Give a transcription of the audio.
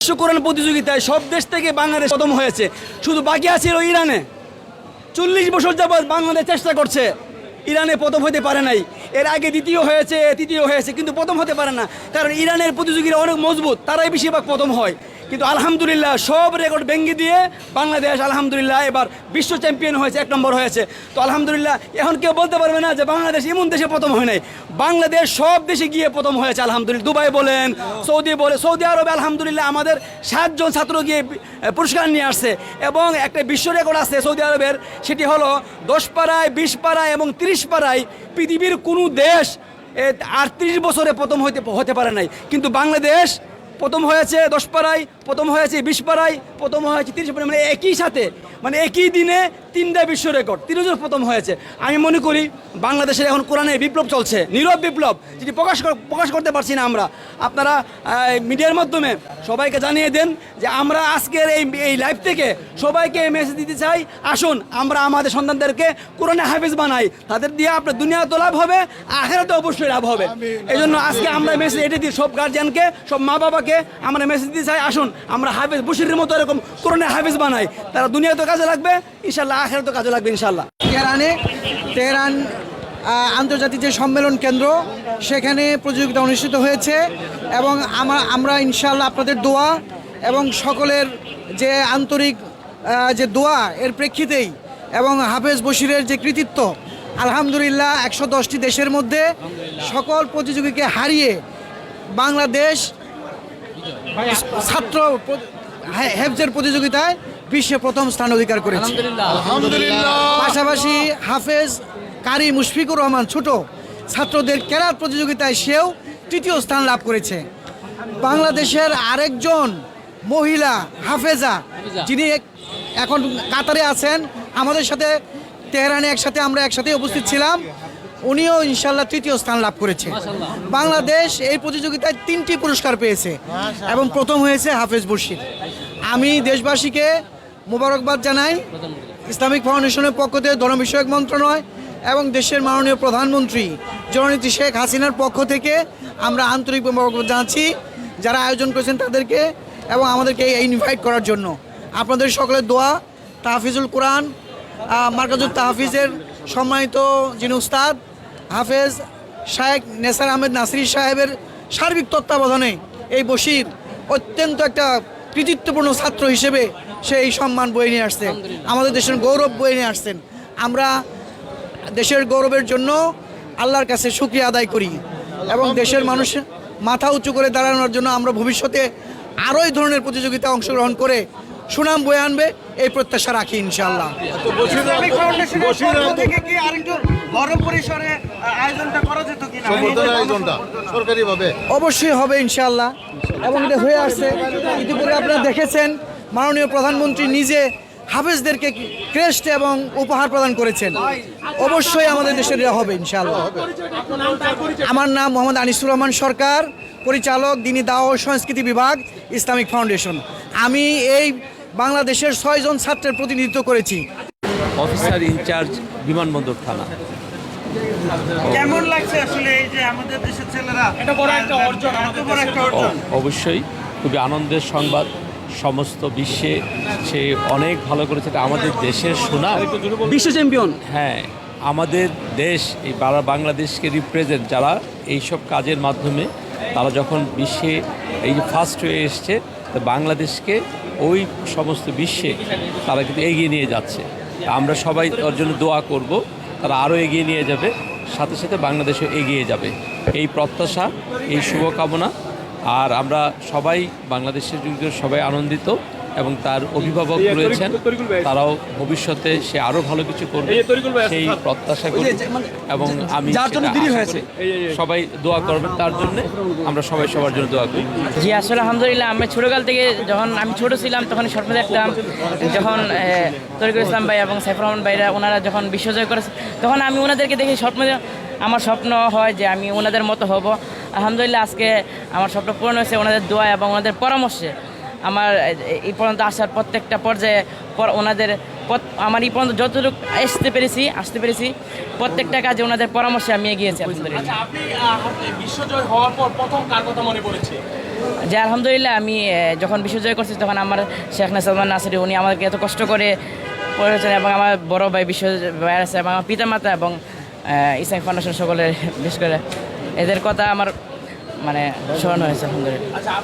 বিশ্ব কোরআন প্রতিযোগিতায় সব দেশ থেকে বাংলাদেশ প্রথম হয়েছে, শুধু বাকি আছে ইরানে। 40 বছর যাবৎ বাংলাদেশ চেষ্টা করছে, ইরানে প্রথম হতে পারে নাই। এর আগে দ্বিতীয় হয়েছে, তৃতীয় হয়েছে, কিন্তু প্রথম হতে পারে না, কারণ ইরানের প্রতিযোগীরা অনেক মজবুত, তারাই বেশিরভাগ প্রথম হয়। কিন্তু আলহামদুলিল্লাহ সব রেকর্ড ভেঙে দিয়ে বাংলাদেশ আলহামদুলিল্লাহ এবার বিশ্ব চ্যাম্পিয়ন হয়েছে, 1 নম্বর হয়েছে। তো আলহামদুলিল্লাহ এখন কেউ বলতে পারবে না যে বাংলাদেশ এমন দেশে প্রথম হয় নাই। বাংলাদেশ সব দেশে গিয়ে প্রথম হয়েছে আলহামদুলিল্লাহ। দুবাই বলেন, সৌদি আরবে আলহামদুলিল্লাহ আমাদের 7 জন ছাত্র গিয়ে পুরস্কার নিয়ে আসছে, এবং একটা বিশ্ব রেকর্ড আছে সৌদি আরবের, সেটি হলো 10 পাড়ায়, 20 পাড়ায় এবং 30 পাড়ায় পৃথিবীর কোনো দেশ 38 বছরে প্রথম হতে পারে নাই, কিন্তু বাংলাদেশ প্রথম হয়েছে 10 পাড়ায়, প্রথম হয়েছে 20 পাড়ায়, প্রথম হয়েছে 30 পাড়ায়, মানে একই সাথে, মানে একই দিনে 3টা বিশ্ব রেকর্ড, 3 জন প্রথম হয়েছে। আমি মনে করি বাংলাদেশের এখন কোরআনের বিপ্লব চলছে, নীরব বিপ্লব, যেটি প্রকাশ করতে পারছি না আমরা। আপনারা মিডিয়ার মাধ্যমে সবাইকে জানিয়ে দেন যে আমরা আজকের এই লাইভ থেকে সবাইকে মেসেজ দিতে চাই, আসুন আমরা আমাদের সন্তানদেরকে কোরআনে হাফেজ বানাই, তাদের দিয়ে আপনার দুনিয়া তো লাভ হবে, আখিরাতে অবশ্যই লাভ হবে। এই জন্য আজকে আমরা মেসেজ এটা দিই সব গার্জিয়ানকে, সব মা বাবাকে আমরা মেসেজ দিতে চাই, আসুন আমরা হাফেজ বশিরের মতো এরকম কোরআনে হাফেজ বানাই, তারা দুনিয়া তো কাজে লাগবে ইনশাল্লাহ, আখিরাতে তো কাজে লাগবে ইনশাল্লাহ। তেহরান আন্তর্জাতিক যে সম্মেলন কেন্দ্র, সেখানে প্রতিযোগিতা অনুষ্ঠিত হয়েছে, এবং আমরা ইনশাল্লাহ আপনাদের দোয়া এবং সকলের যে আন্তরিক যে দোয়া এর প্রেক্ষিতেই, এবং হাফেজ বশিরের যে কৃতিত্ব, আলহামদুলিল্লাহ 110টি দেশের মধ্যে সকল প্রতিযোগীকে হারিয়ে বাংলাদেশ ছাত্র হেফজের প্রতিযোগিতায় বিশ্বে প্রথম স্থান অধিকার করেছে। পাশাপাশি হাফেজ কারি মুশফিকুর রহমান ছোট ছাত্রদের কেরাত প্রতিযোগিতায় সেও 3য় স্থান লাভ করেছে। বাংলাদেশের আরেকজন মহিলা হাফেজা, যিনি এখন কাতারে আছেন, আমাদের সাথে তেহরানে আমরা একসাথে উপস্থিত ছিলাম, উনিও ইনশাল্লাহ 3য় স্থান লাভ করেছে। বাংলাদেশ এই প্রতিযোগিতায় 3টি পুরস্কার পেয়েছে এবং প্রথম হয়েছে হাফেজ বশির। আমি দেশবাসীকে মোবারকবাদ জানাই, ইসলামিক ফাউন্ডেশনের পক্ষ থেকে ধর্ম বিষয়ক মন্ত্রণালয় এবং দেশের মাননীয় প্রধানমন্ত্রী জননেত্রী শেখ হাসিনার পক্ষ থেকে আমরা আন্তরিক মোবারকবাদ জানাচ্ছি যারা আয়োজন করেছেন তাদেরকে, এবং আমাদেরকে ইনভাইট করার জন্য। আপনাদের সকলের দোয়া, তাহফিজুল কোরআন মার্কাজুল তাহফিজের সম্মানিত যিনি উস্তাদ হাফেজ শায়েখ নেসার আহমেদ নাসির সাহেবের সার্বিক তত্ত্বাবধানে এই বশির অত্যন্ত একটা কৃতিত্বপূর্ণ ছাত্র হিসেবে সে এই সম্মান বয়ে নিয়ে আসছেন, আমাদের দেশের গৌরব বয়ে নিয়ে আসছেন। আমরা দেশের গৌরবের জন্য আল্লাহর কাছে শুকরিয়া আদায় করি, এবং দেশের মানুষ মাথা উঁচু করে দাঁড়ানোর জন্য আমরা ভবিষ্যতে আরও এই ধরনের প্রতিযোগিতায় অংশগ্রহণ করে সুনাম বয়ে আনবে এই প্রত্যাশা রাখি ইনশাআল্লাহ। অবশ্যই হবে ইনশাআল্লাহ, এবং এটা হয়ে আসছে। ইতিপূর্বে আপনারা দেখেছেন মাননীয় প্রধানমন্ত্রী নিজে হাফেজদেরকে ক্রেস্ট এবং উপহার প্রদান করেছেন। অবশ্যই আমাদের দেশের হবে ইনশাআল্লাহ। আমার নাম মোহাম্মদ আনিসুর রহমান সরকার, পরিচালক দিনী দাওয়া ও সংস্কৃতি বিভাগ, ইসলামিক ফাউন্ডেশন। আমি এই বাংলাদেশের 6 জন ছাত্রের প্রতিনিধিত্ব করেছি। অফিসার ইনচার্জ বিমানবন্দর থানা। কেমন লাগছে আসলে এই যে আমাদের দেশের ছেলেরা এটা বড় একটা অর্জন, অবশ্যই খুবই আনন্দের সংবাদ। সমস্ত বিশ্বে সে অনেক ভালো করেছে, আমাদের দেশের সুনাম, বিশ্ব চ্যাম্পিয়ন। হ্যাঁ, আমাদের দেশ এই বাংলাদেশকে রিপ্রেজেন্ট যারা এইসব কাজের মাধ্যমে তারা যখন বিশ্বে এই যে ফার্স্ট হয়ে এসছে, তো বাংলাদেশকে ওই সমস্ত বিশ্বে তারা কিন্তু এগিয়ে নিয়ে যাচ্ছে। আমরা সবাই ওর জন্য দোয়া করব, তারা আরও এগিয়ে নিয়ে যাবে, সাথে সাথে বাংলাদেশও এগিয়ে যাবে, এই প্রত্যাশা, এই শুভকামনা। আর আমরা সবাই বাংলাদেশের যুগে সবাই আনন্দিত, এবং তার অভিভাবক রয়েছেন, তারাও ভবিষ্যতে সে আরও ভালো কিছু করবে সেই প্রত্যাশা করি, এবং আমি সবাই দোয়া করবেন তার জন্য, আমরা সবাই সবার জন্য দোয়া করি। জি আসলে আলহামদুলিল্লাহ, আমি ছোটোকাল থেকে যখন আমি ছোটো ছিলাম তখন স্বপ্ন দেখতাম, যখন তরিকুল ইসলাম ভাই এবং সাইফুর রহমান ভাইরা ওনারা যখন বিশ্বজয় করেছে, তখন আমি ওনাদেরকে দেখে আমার স্বপ্ন হয় যে আমি ওনাদের মতো হব। আলহামদুলিল্লাহ আজকে আমার স্বপ্ন পূরণ হয়েছে ওনাদের দোয়া এবং ওনাদের পরামর্শে। আমার এই পর্যন্ত আসার প্রত্যেকটা পর্যায়ে ওনাদের আমার এই পর্যন্ত যতটুকু আসতে পেরেছি প্রত্যেকটা কাজে ওনাদের পরামর্শে আমি এগিয়েছি। আপনি বিশ্বজয় হওয়ার পর প্রথম কার কথা মনে পড়েছে? যে আলহামদুলিল্লাহ আমি যখন বিশ্বজয় করছি তখন আমার শেখ সালমান নাসিরি উনি আমাদেরকে এত কষ্ট করে পড়েছেন এবং আমার বড় ভাই বিশ্ব ভাই আছে এবং আমার পিতামাতা এবং ইসলামিক ফাউন্ডেশন সকলের বিশেষ করে এদের কথা আমার মানে স্মরণ হয়েছে আলহামদুলিল্লাহ।